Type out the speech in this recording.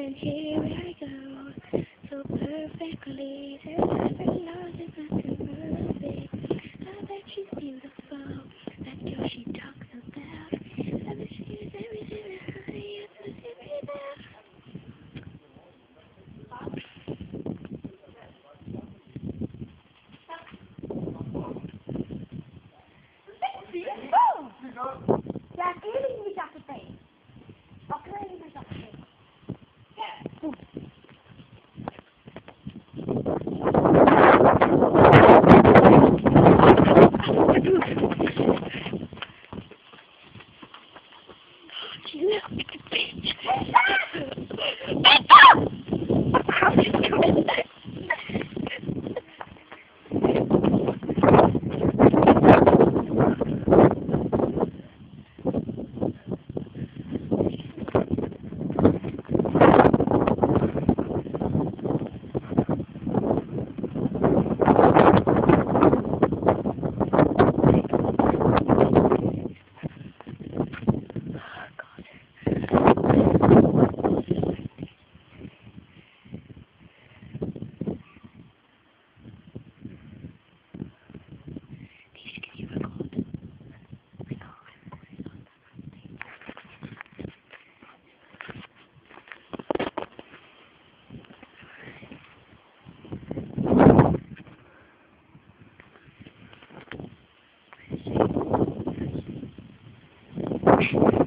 And here I go, so perfectly, there's nothing lost, there's nothing perfect. I bet she's beautiful, that girl she talks about. I bet she's everything, honey, it's everything. Ja, eerlijk niet achter tegen. Al klein niet achter tegen. Ja.